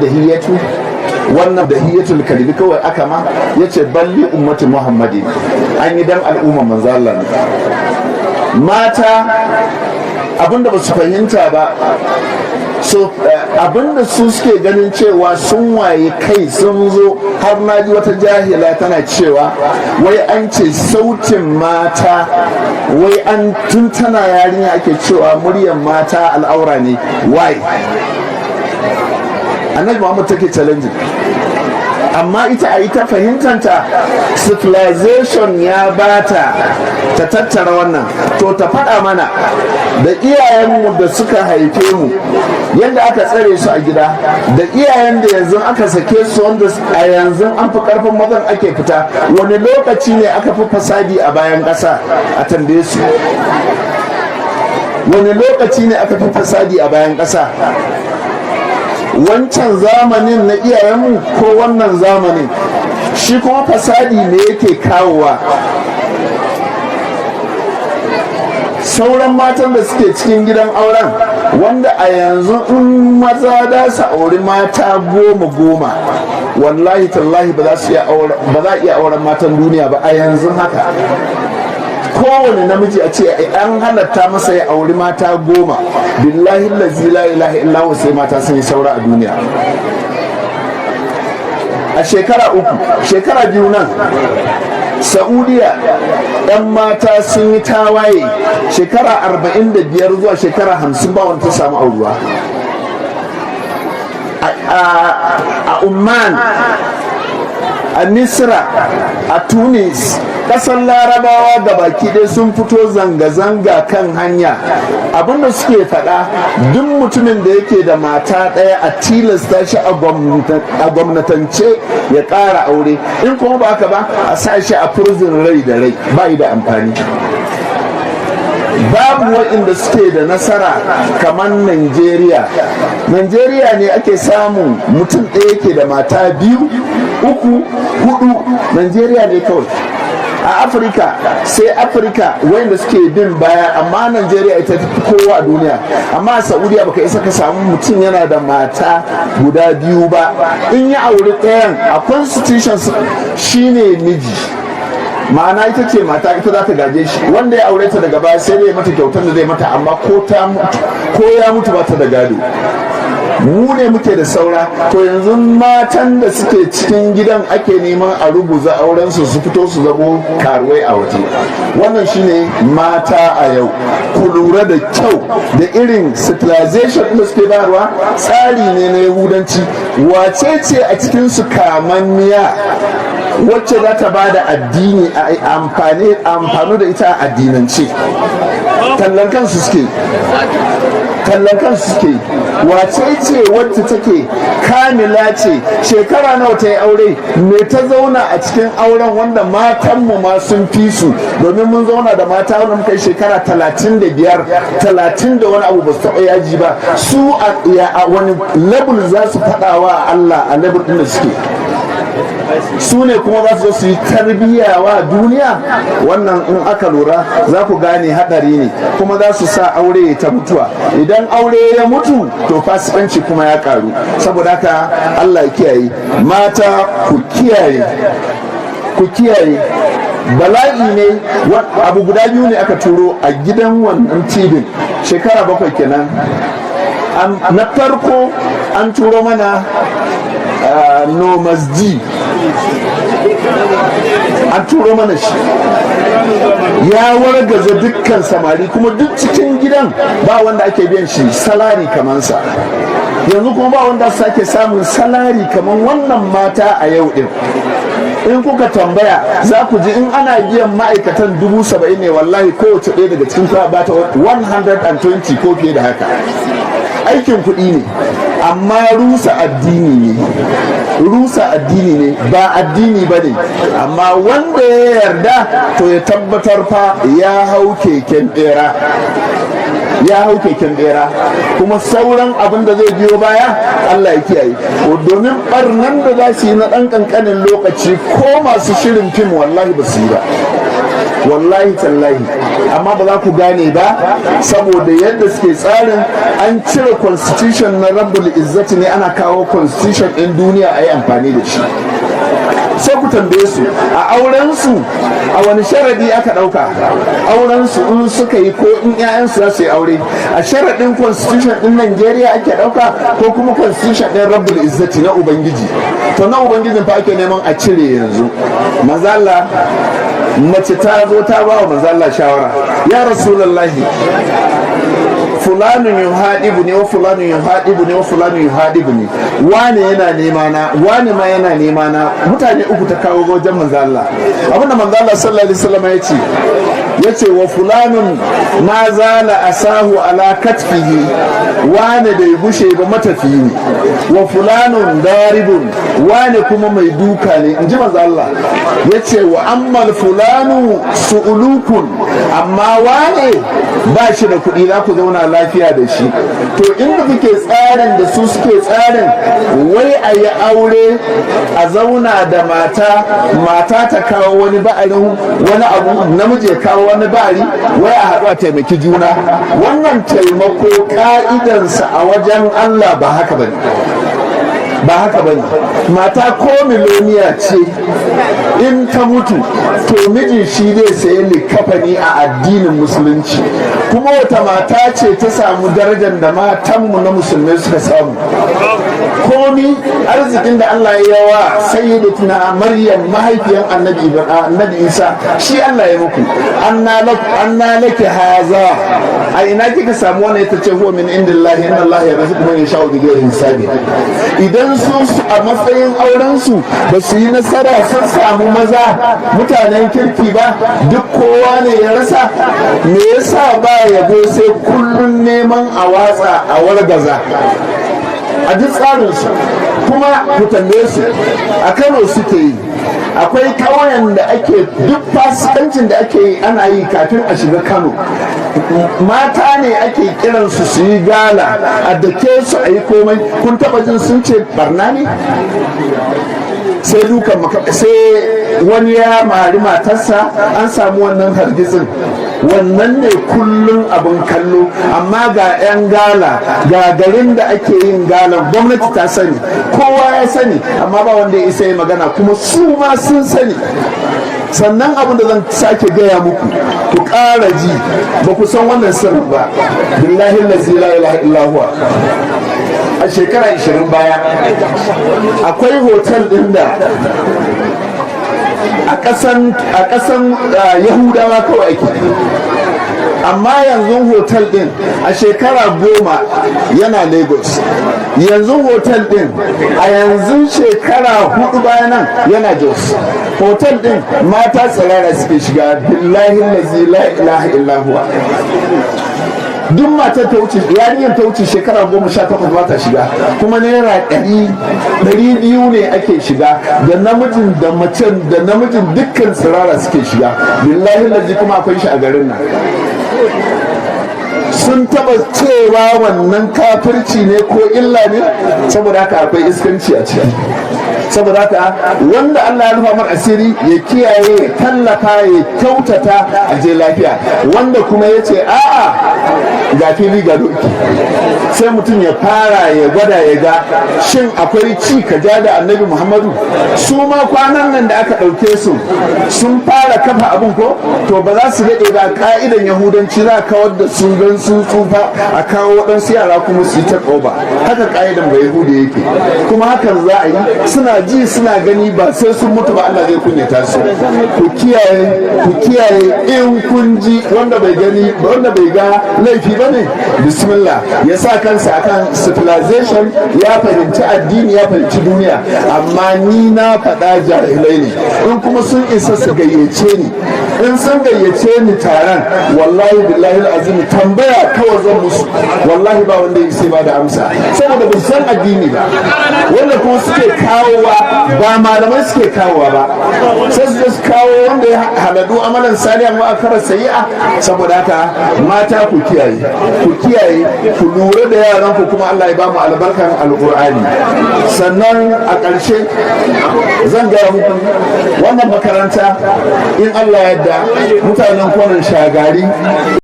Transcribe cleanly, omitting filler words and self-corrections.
da hiyatu wannan da hiyatul kalbi kawai aka ma yace balli ummati muhammadi an yi dan al'umma manzo Allah ne. Mata abinda ba su fahimta ba, so abinda su suke ganin cewa sun waye kai sun zo har na ji wata jahila tana cewa wai an ce sautin mata wai an tun tana yarinya ake cewa muryar mata al'aura ne. Why? Annabi Muhammad take challenging, amma ita fahimtanta civilization ya bata ta tattara wannan. To ta faɗa mana da iyayenmu da suka haife mu yadda aka tsare su a gida, da iyayen da yanzu aka sake su wanda a yanzu an fi karfin mazan ake fita, wani lokaci ne aka fi fasadi a bayan ƙasa? A tambaye su, wani lokaci ne aka fi fasadi a bayan ƙasa? Wancan zamanin na iyayenmu ko wannan zamanin? Shi kuma fasadi ne yake kawowa. Sauran matan da suke cikin gidan auren wanda a yanzu in maza da su auri mata goma wallahi tallahi ba za a iya auren matan duniya ba a yanzu haka. Kowane namiji a ce an halatta masa ya auri mata 10, billahi lazi la ilaha illahu sai mata sun yi saura a duniya. A shekara 2 nan Saudiya yan mata sun yi tawaye shekara 45 zuwa shekara 50 ba wanda ta samu auruwa. A Umman, a Misra, a Tunis, kasar larabawa ga baki ɗaya sun fito zanga-zanga kan hanya. Abinda suke faɗa, duk mutumin da yake da mata ɗaya a tilasta shi a gwamnatance ya ƙara aure, in kuma ba haka ba a sa shi a prison rai da rai, ba yi da amfani. Babu waɗanda suke da nasara kamar Najeriya. Najeriya ne ake samun mutum ɗaya ke da mata 2, 3, 4. Najeriya ne kawai. A Afirka sai Afirka wanda suke bin baya, amma Najeriya ita ta kowa a duniya. Amma a Saudiya baka isa ka samu mutum yana da mata guda 2 ba. In ya auri ɗayan a constitution shine miji, ma'ana ita ce mata, ita za ta gaje shi. Wanda ya aure ta daga baya sai dai mata kyautar da zai mata, amma ko ya mutu ba ta da gado. Mu ne muke da saura. To yanzu matan da suke cikin gidan ake neman a rubuza auren su fito su zamo karuwai a waje. Wannan shine mata a yau. Ku lura da kyau da irin civilization da suke bayarwa, tsari ne na yahudanci. Wace ce a cikin su kamanniya wacce za ta ba da addini a amfani da ita a addinance? Tallan kansu suke. Wace ce wacce take kamila ce, shekara nawa ta yi aure, me ta zauna a cikin auren wanda matanmu ma sun fi su, domin mun zauna da mata wanda muka yi shekara 35, 30 da wani abu ba su taɓa yaji ba. Su a wani level za su faɗawa Allah a level ɗin da suke? Su ne kuma za su zo su yi tarbiyya wa duniya. Wannan in aka lura za ku gane hadari ne, kuma za su sa aure ta mutuwa. Idan aure ya mutu to fasikanci kuma ya karu. Saboda haka Allah ya kiyaye mata, ku kiyaye. Bala'i ne. Abu guda 2 ne aka turo a gidan wannan tibin shekara 7 kenan. Na farko an turo mana no masji, an turo mana shi, ya wargaza dukkan samari, kuma duk cikin gidan ba wanda ake biyan shi salari kamansa. Yanzu kuma ba wanda sake samun salari kaman wannan mata a yau din. In kuka tambaya za ku ji in ana biyan ma'aikatan 70,000 ne, wallahi kowace ɗaya daga cikin ta bata 120 ko fiye da haka. Aikin kuɗi ne, amma rusa addini ne, ba addini ba ne. Amma wanda ya yarda to ya tabbatar fa ya hau keken bera, kuma sauran abin da zai biyo baya Allah ya kiyaye. Domin barnan da za su yi na ɗan ƙanƙanin lokaci ko masu shirin fim wallahi ba su yi ba. wallahi tallahi, amma ba za ku gane ba saboda yadda suke tsarin an cire constitution na rabbul izzati ne ana kawo constitution ɗin duniya a yi amfani da shi. Sai ku tambaye su a aurensu a wani sharadi aka ɗauka aurensu in suka yi ko in 'ya'yansu za su yi aure a sharadin constitution ɗin Najeriya ake ɗauka ko kuma constitution ɗin rabbul izzati na ubangiji. To na ubangijin fa ake neman a cire yanzu. Manzala mace ta zo ta ba wa manzala shawara, ya rasulullahi fulanin yuhadibu ne wa fulanin yuhadibu ne wa fulanin yuhadibu ne, wane yana nema na wane ma yana nema na, mutane uku ta kawo wajen manzo Allah. Abinda manzo Allah sallallahu alaihi wasallam yace wa fulanun ma zala asahu ala katfihi, wane bai gushe ba matafiyi ne, wa fulanun daribun, wane kuma mai duka ne, inji manzo Allah. Yace wa ammal fulanu su'ulukun, amma wane ba shi da kuɗi za ku zauna lafiya da shi. To inda kuke tsarin da su suke tsarin wai a yi aure a zauna da mata ta kawo wani ba'arin wani abu, namiji ya kawo wani ba'ari, wai a haɗu a taimaki juna. Wannan taimako ka'idansa a wajen Allah ba haka bane. Ba haka bane. Mata ko miloniya ce in ta mutu to miji shi zai sayi likafani a addinin musulunci. Kuma wata mata ce ta samu darajar da matanmu na musulmai suka samu. Komi arzikin da Allah ya yawa sayyidatuna Maryam mahaifiyan annabi Isa shi Allah ya muku. Anna laki haza, a ina kika samu wannan? ita ce huwa min indillahi inna Allah yarzuqu man yasha'u bighairi hisabi. Idan su a matsayin auren su ba su yi nasara sun samu maza mutanen kirki ba, duk kowa ne ya rasa, me yasa ba yabo sai kullun neman a watsa a wargaza a duk tsarinsu? Kuma ku tambaye su a Kano suke yi, akwai ƙauyen da ake duk fasikancin da ake yi ana yi kafin a shiga Kano. Mata ne ake kiransu su yi gala a dake su a yi komai. Kun taba jin sun ce barna ne? Sai dukan sai wani ya mari matarsa, an samu wannan hargitsin. Wannan ne kullum abin kallo. Amma ga 'yan gala, ga garin da ake yin galan, gwamnati ta sani, kowa ya sani, amma ba wanda ya isa yi magana, kuma su ma sun sani. Sannan abin da zan sake gaya muku, ku ƙara ji, ba ku san wannan sirrin ba, billahi lazi la ilaha illa huwa. A shekara 20 baya akwai hotel ɗin da a ƙasan Yahudawa kawai ake, amma yanzu hotel din a shekara 10 yana Lagos. Yanzu hotel din a yanzu shekara 4 bayan nan yana Jos. Hotel din mata tsirara suke shiga, billahi lazi la ilaha illa huwa. Duk matar ta wuce, yarinyar ta wuce shekara 18 ba ta shiga, kuma naira 200 ne ake shiga, da namijin da macen da namijin dukkan tsirara suke shiga. Billahi lazi kuma akwai shi a garin nan. Sun taba cewa wannan kafirci ne ko illa ne? Saboda haka akwai iskanci a ciki. Saboda haka wanda Allah ya rufa mar asiri ya kiyaye, ya tallafa, ya kyautata a je lafiya. Wanda kuma ya ce a'a ga fili ga doki, sai mutum ya fara ya gwada ya ga shin akwai ci ka ja da annabi Muhammadu. Su ma kwanan nan da aka ɗauke su sun fara kafa abin ko, to ba za su daɗe ba. Ka'idan yahudanci za a kawar da su don sun tsufa, a kawo waɗansu yara kuma su yi ta ƙoba. Haka ka'idan ba yahudi yake, kuma hakan za a yi. Suna ji suna gani, ba sai sun mutu ba Allah zai kunyata su. Ku kiyaye in kun ji wanda bai gani, wanda bai ga laifi ba ne, bismillah ya sa kansa akan civilization, ya fahimci addini, ya fahimci duniya. Amma ni na faɗa jahilai ne. In kuma sun isa su gayyace ni, in sun gayyace ni taron, wallahi billahi azim tambaya kawai zan musu, wallahi ba wanda ya ba da amsa, saboda ba san addini ba. Wanda kuma suke kawowa ba malamai suke kawowa ba, sai su je su kawo wanda ya haladu amalan salihan wa akara sayi'a. Saboda haka mata ku kiyaye, ku kiyaye, ku lura da yaran ku, kuma Allah ya ba mu albarkan alqur'ani. Sannan a ƙarshe zan gaya muku wannan makaranta in Allah yadda mutanen kwanan Shagari